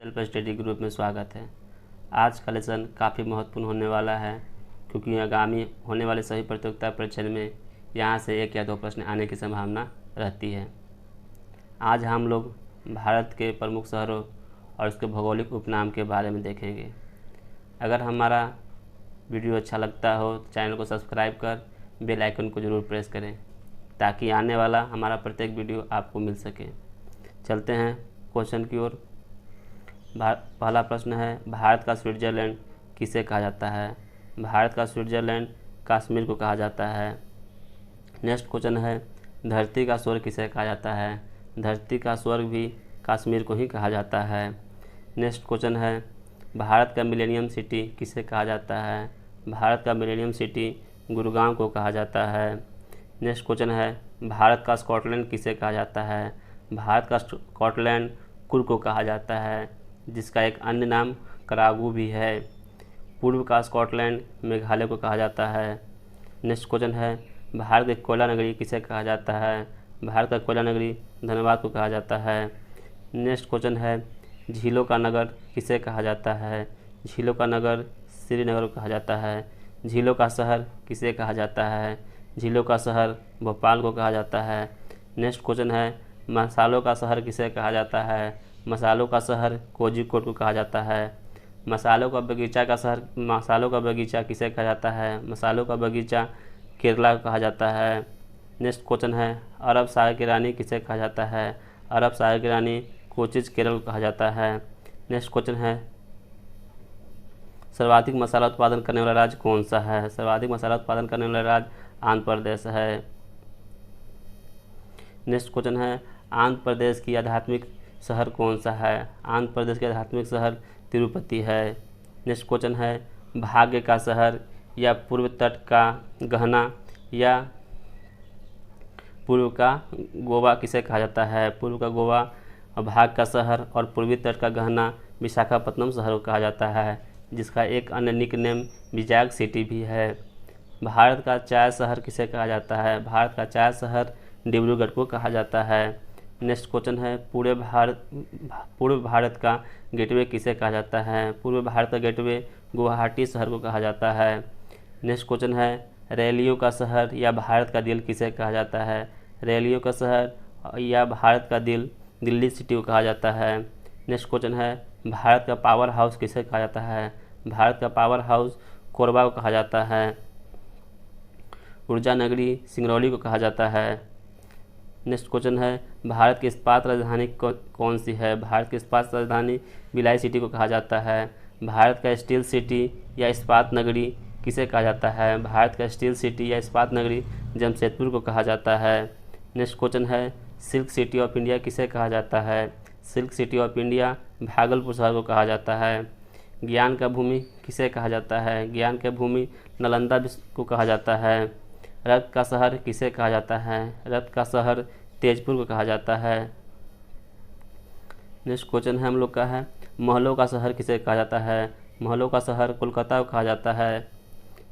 Self study group में स्वागत है। आज का लेसन काफ़ी महत्वपूर्ण होने वाला है क्योंकि आगामी होने वाले सभी प्रतियोगिता परीक्षण में यहाँ से 1 या 2 प्रश्न आने की संभावना रहती है। आज हम लोग भारत के प्रमुख शहरों और उसके भौगोलिक उपनाम के बारे में देखेंगे। अगर हमारा वीडियो अच्छा लगता हो तो चैनल को सब्सक्राइब कर बेल आइकन को ज़रूर प्रेस करें ताकि आने वाला हमारा प्रत्येक वीडियो आपको मिल सके। चलते हैं क्वेश्चन की ओर। पहला प्रश्न है, भारत का स्विट्ज़रलैंड किसे कहा जाता है? भारत का स्विट्ज़रलैंड कश्मीर को कहा जाता है। नेक्स्ट क्वेश्चन है, धरती का स्वर्ग किसे कहा जाता है? धरती का स्वर्ग भी कश्मीर को ही कहा जाता है। नेक्स्ट क्वेश्चन है, भारत का मिलेनियम सिटी किसे कहा जाता है? भारत का मिलेनियम सिटी गुरुग्राम को कहा जाता है। नेक्स्ट क्वेश्चन है, भारत का स्कॉटलैंड किसे कहा जाता है? भारत का स्कॉटलैंड कुर्ग को कहा जाता है, जिसका एक अन्य नाम करागू भी है। पूर्व का स्कॉटलैंड मेघालय को कहा जाता है। नेक्स्ट क्वेश्चन है, भारत की कोयला नगरी किसे कहा जाता है? भारत का कोयला नगरी धनबाद को कहा जाता है। नेक्स्ट क्वेश्चन है, झीलों का नगर किसे कहा जाता है? झीलों का नगर श्रीनगर को कहा जाता है। झीलों का शहर किसे कहा जाता है? झीलों का शहर भोपाल को कहा जाता है। नेक्स्ट क्वेश्चन है, मसालों का शहर किसे कहा जाता है? मसालों का शहर कोझिकोड को कहा जाता है। मसालों का बगीचा किसे कहा जाता है? मसालों का बगीचा केरला को कहा जाता है। नेक्स्ट क्वेश्चन है, अरब सागर की रानी किसे कहा जाता है? अरब सागर की रानी कोचीज केरल को कहा जाता है। नेक्स्ट क्वेश्चन है, सर्वाधिक मसाला उत्पादन करने वाला राज्य कौन सा है? सर्वाधिक मसाला उत्पादन करने वाला राज्य आंध्र प्रदेश है। नेक्स्ट क्वेश्चन है, आंध्र प्रदेश की आध्यात्मिक शहर कौन सा है? आंध्र प्रदेश का आध्यात्मिक शहर तिरुपति है। नेक्स्ट क्वेश्चन है, भाग्य का शहर या पूर्व तट का गहना या पूर्व का गोवा किसे कहा जाता है? पूर्व का गोवा भाग्य का शहर और पूर्वी तट का गहना विशाखापत्तनम शहर को कहा जाता है, जिसका एक अन्य निकनेम विजयक सिटी भी है। भारत का चाय शहर किसे कहा जाता है? भारत का चाय शहर डिब्रूगढ़ को कहा जाता है। नेक्स्ट क्वेश्चन है, पूर्व भारत का गेटवे किसे कहा जाता है? पूर्व भारत का गेटवे गुवाहाटी शहर को कहा जाता है। नेक्स्ट क्वेश्चन है, रैलियों का शहर या भारत का दिल किसे कहा जाता है? रैलियों का शहर या भारत का दिल दिल्ली सिटी को कहा जाता है। नेक्स्ट क्वेश्चन है, भारत का पावर हाउस किसे कहा जाता है? भारत का पावर हाउस कोरबा को कहा जाता है। ऊर्जा नगरी सिंगरौली को कहा जाता है। नेक्स्ट क्वेश्चन है, भारत की इस्पात राजधानी कौन सी है? भारत की इस्पात राजधानी भिलाई सिटी को कहा जाता है। भारत का स्टील सिटी या इस्पात नगरी किसे कहा जाता है? भारत का स्टील सिटी या इस्पात नगरी जमशेदपुर को कहा जाता है। नेक्स्ट क्वेश्चन है, सिल्क सिटी ऑफ इंडिया किसे कहा जाता है? Silk city of India Bhagalpur शहर को कहा जाता है। ज्ञान का भूमि किसे कहा जाता है? ज्ञान का भूमि नालंदा को कहा जाता है। रक्त का शहर किसे कहा जाता है? रक्त का शहर तेजपुर को कहा जाता है। नेक्स्ट क्वेश्चन है हम लोग का है, महलों का शहर किसे कहा जाता है? महलों का शहर कोलकाता को कहा जाता है।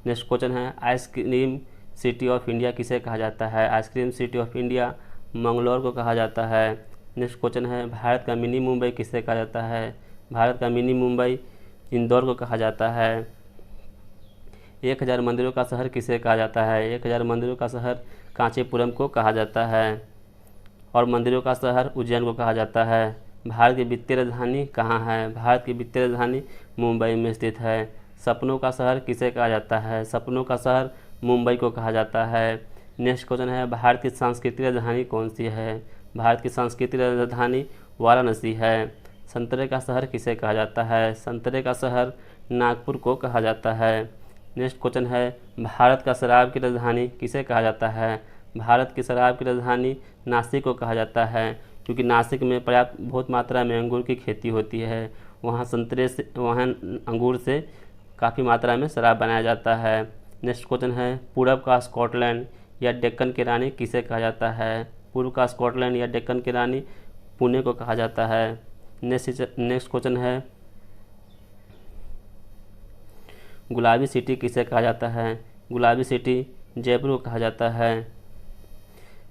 नेक्स्ट क्वेश्चन है, आइसक्रीम सिटी ऑफ इंडिया किसे कहा जाता है? Ice cream city of India Mangalore को कहा जाता है। नेक्स्ट क्वेश्चन है, भारत का मिनी मुंबई किसे कहा जाता है? भारत का मिनी मुंबई इंदौर को कहा जाता है। 1000 मंदिरों का शहर किसे कहा जाता है? 1000 मंदिरों का शहर कांचीपुरम को कहा जाता है और मंदिरों का शहर उज्जैन को कहा जाता है। भारत की वित्तीय राजधानी कहाँ है? भारत की वित्तीय राजधानी मुंबई में स्थित है। सपनों का शहर किसे कहा जाता है? सपनों का शहर मुंबई को कहा जाता है। नेक्स्ट क्वेश्चन है, भारत की सांस्कृतिक राजधानी कौन सी है? भारत की सांस्कृतिक राजधानी वाराणसी है। संतरे का शहर किसे कहा जाता है? संतरे का शहर नागपुर को कहा जाता है। नेक्स्ट क्वेश्चन है, भारत का शराब की राजधानी किसे कहा जाता है? भारत की शराब की राजधानी नासिक को कहा जाता है, क्योंकि नासिक में बहुत मात्रा में अंगूर की खेती होती है। वहाँ अंगूर से काफ़ी मात्रा में शराब बनाया जाता है। नेक्स्ट क्वेश्चन है, पूर्व का स्कॉटलैंड या डेक्कन की रानी किसे कहा जाता है? पूर्व का स्कॉटलैंड या डेक्कन की रानी पुणे को कहा जाता है। नेक्स्ट क्वेश्चन है, गुलाबी सिटी किसे कहा जाता है? गुलाबी सिटी जयपुर को कहा जाता है।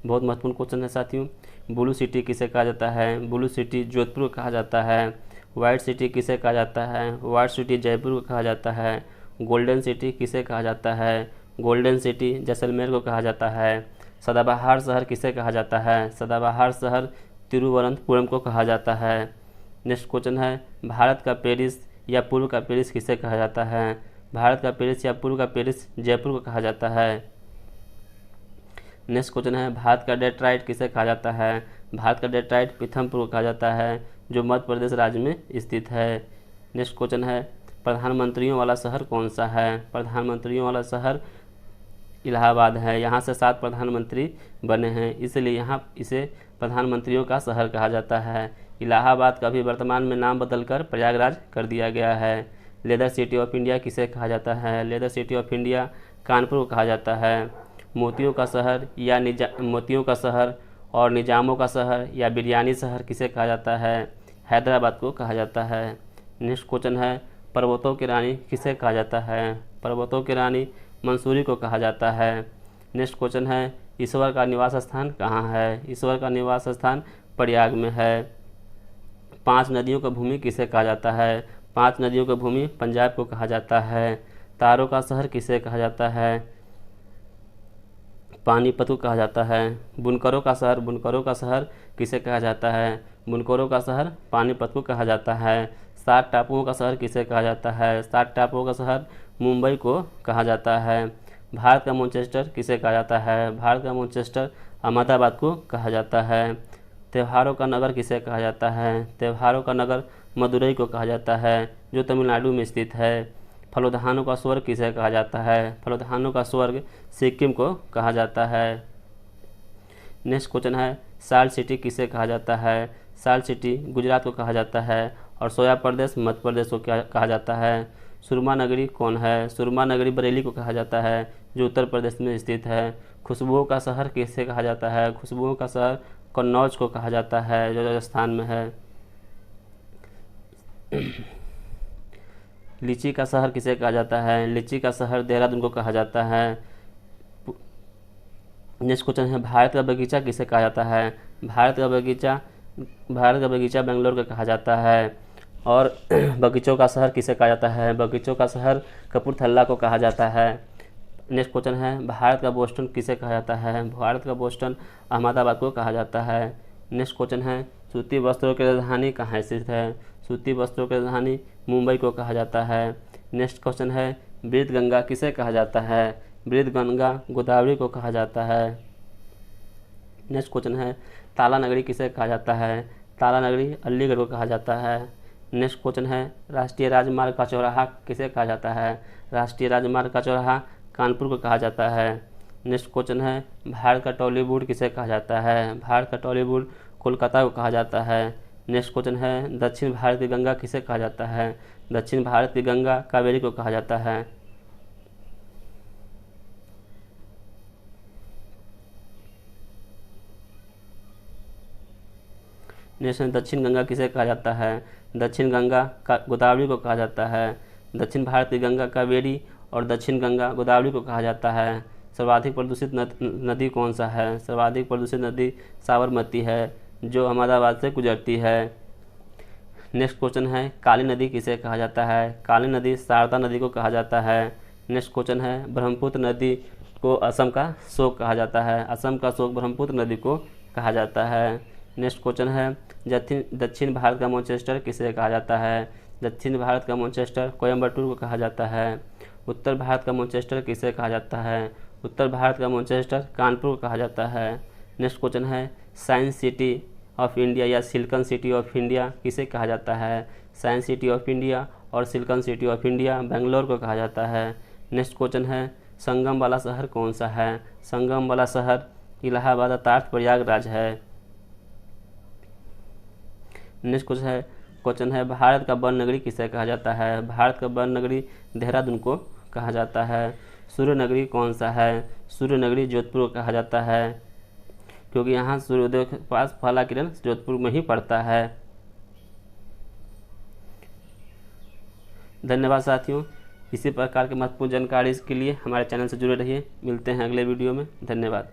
बहुत महत्वपूर्ण क्वेश्चन है साथियों। ब्लू सिटी किसे कहा जाता है? ब्लू सिटी जोधपुर को कहा जाता है। वाइट सिटी किसे कहा जाता है? वाइट सिटी जयपुर को कहा जाता है। गोल्डन सिटी किसे कहा जाता है? गोल्डन सिटी जैसलमेर को कहा जाता है। सदाबहार शहर किसे कहा जाता है? सदाबहार शहर तिरुवनंतपुरम को कहा जाता है। नेक्स्ट क्वेश्चन है, भारत का पेरिस या पूर्व का पेरिस किसे कहा जाता है? भारत का पेरिस या पूर्व का पेरिस जयपुर को कहा जाता है। नेक्स्ट क्वेश्चन है, भारत का डेट्राइट किसे कहा जाता है? भारत का डेट्राइट पीथमपुर को कहा जाता है, जो मध्य प्रदेश राज्य में स्थित है। नेक्स्ट क्वेश्चन है, प्रधानमंत्रियों वाला शहर कौन सा है? प्रधानमंत्रियों वाला शहर इलाहाबाद है। यहाँ से 7 प्रधानमंत्री बने हैं, इसलिए यहाँ इसे प्रधानमंत्रियों का शहर कहा जाता है। इलाहाबाद का भी वर्तमान में नाम बदलकर प्रयागराज कर दिया गया है। लेदर सिटी ऑफ इंडिया किसे कहा जाता है? Leather city of India Kanpur को कहा जाता है। मोतियों का शहर या मोतियों का शहर और निजामों का शहर या बिरयानी शहर किसे कहा जाता है? हैदराबाद को कहा जाता है। नेक्स्ट क्वेश्चन है, पर्वतों की रानी किसे कहा जाता है? पर्वतों की रानी मंसूरी को कहा जाता है। नेक्स्ट क्वेश्चन है, ईश्वर का निवास स्थान कहाँ है? ईश्वर का निवास स्थान प्रयाग में है। 5 नदियों का भूमि किसे कहा जाता है? 5 नदियों का भूमि पंजाब को कहा जाता है। तारों का शहर किसे कहा जाता है? पानीपत को कहा जाता है। बुनकरों का शहर किसे कहा जाता है? बुनकरों का शहर पानीपत को कहा जाता है। 7 टापुओं का शहर किसे कहा जाता है? 7 टापुओं का शहर मुंबई को कहा जाता है। भारत का मैनचेस्टर किसे कहा जाता है? भारत का मैनचेस्टर अहमदाबाद को कहा जाता है। त्योहारों का नगर किसे कहा जाता है? त्योहारों का नगर मदुरई को कहा जाता है, जो तमिलनाडु में स्थित है। फलोधानों का स्वर्ग किसे कहा जाता है? फलोधानों का स्वर्ग सिक्किम को कहा जाता है। नेक्स्ट क्वेश्चन है, साल्ट सिटी किसे कहा जाता है? साल्ट सिटी गुजरात को कहा जाता है और सोया प्रदेश मध्य प्रदेश को कहा जाता है। सुरमा नगरी कौन है? सुरमा नगरी बरेली को कहा जाता है, जो उत्तर प्रदेश में स्थित है। खुशबुओं का शहर किसे कहा जाता है? खुशबुओं का शहर कन्नौज को कहा जाता है, जो राजस्थान में है। लीची का शहर किसे कहा जाता है? लीची का शहर देहरादून को कहा जाता है। नेक्स्ट क्वेश्चन है, भारत का बगीचा किसे कहा जाता है? भारत का बगीचा बेंगलोर को कहा जाता है। और बगीचों का शहर किसे कहा जाता है? बगीचों का शहर कपूरथला को कहा जाता है। नेक्स्ट क्वेश्चन है, भारत का बोस्टन किसे कहा जाता है? भारत का बोस्टन अहमदाबाद को कहा जाता है। नेक्स्ट क्वेश्चन है, सूती वस्त्रों की राजधानी कहाँ स्थित है? सूती वस्त्रों की राजधानी मुंबई को कहा जाता है। नेक्स्ट क्वेश्चन है, वृद्ध गंगा किसे कहा जाता है? वृद्ध गंगा गोदावरी को कहा जाता है। नेक्स्ट क्वेश्चन है, ताला नगरी किसे कहा जाता है? ताला नगरी अलीगढ़ को कहा जाता है। नेक्स्ट क्वेश्चन है, राष्ट्रीय राजमार्ग का चौराहा किसे कहा जाता है? राष्ट्रीय राजमार्ग का चौराहा कानपुर को कहा जाता है। नेक्स्ट क्वेश्चन है, भारत का टॉलीवुड किसे कहा जाता है? भारत का टॉलीवुड कोलकाता को कहा जाता है। नेक्स्ट क्वेश्चन है, दक्षिण भारत की गंगा किसे कहा जाता है? दक्षिण भारत की गंगा कावेरी को कहा जाता है। नेक्स्ट दक्षिण गंगा किसे कहा जाता है? दक्षिण गंगा गोदावरी को कहा जाता है। दक्षिण भारत की गंगा कावेरी और दक्षिण गंगा गोदावरी को कहा जाता है। सर्वाधिक प्रदूषित नदी कौन सा है? सर्वाधिक प्रदूषित नदी साबरमती है, जो अहमदाबाद से गुजरती है। नेक्स्ट क्वेश्चन है, काली नदी किसे कहा जाता है? काली नदी शारदा नदी को कहा जाता है। नेक्स्ट क्वेश्चन है, ब्रह्मपुत्र नदी को असम का शोक कहा जाता है। असम का शोक ब्रह्मपुत्र नदी को कहा जाता है। नेक्स्ट क्वेश्चन है, दक्षिण भारत का मैनचेस्टर किसे कहा जाता है? दक्षिण भारत का मैनचेस्टर कोयम्बटूर को कहा जाता है। उत्तर भारत का मैनचेस्टर किसे कहा जाता है? उत्तर भारत का मैनचेस्टर कानपुर को कहा जाता है। नेक्स्ट क्वेश्चन है, साइंस सिटी ऑफ इंडिया या सिलिकॉन सिटी ऑफ इंडिया किसे कहा जाता है? साइंस सिटी ऑफ इंडिया और silicon city of India Bangalore को कहा जाता है। नेक्स्ट क्वेश्चन है, संगम वाला शहर कौन सा है? संगम वाला शहर इलाहाबाद अर्थात प्रयागराज है। नेक्स्ट क्वेश्चन है, भारत का वन नगरी किसे कहा जाता है? भारत का वन नगरी देहरादून को कहा जाता है। सूर्य नगरी कौन सा है? सूर्य नगरी जोधपुर को कहा जाता है, क्योंकि यहाँ सूर्योदय के पास पहला किरण जोधपुर में ही पड़ता है। धन्यवाद साथियों, इसी प्रकार की महत्वपूर्ण जानकारी के लिए हमारे चैनल से जुड़े रहिए। मिलते हैं अगले वीडियो में। धन्यवाद।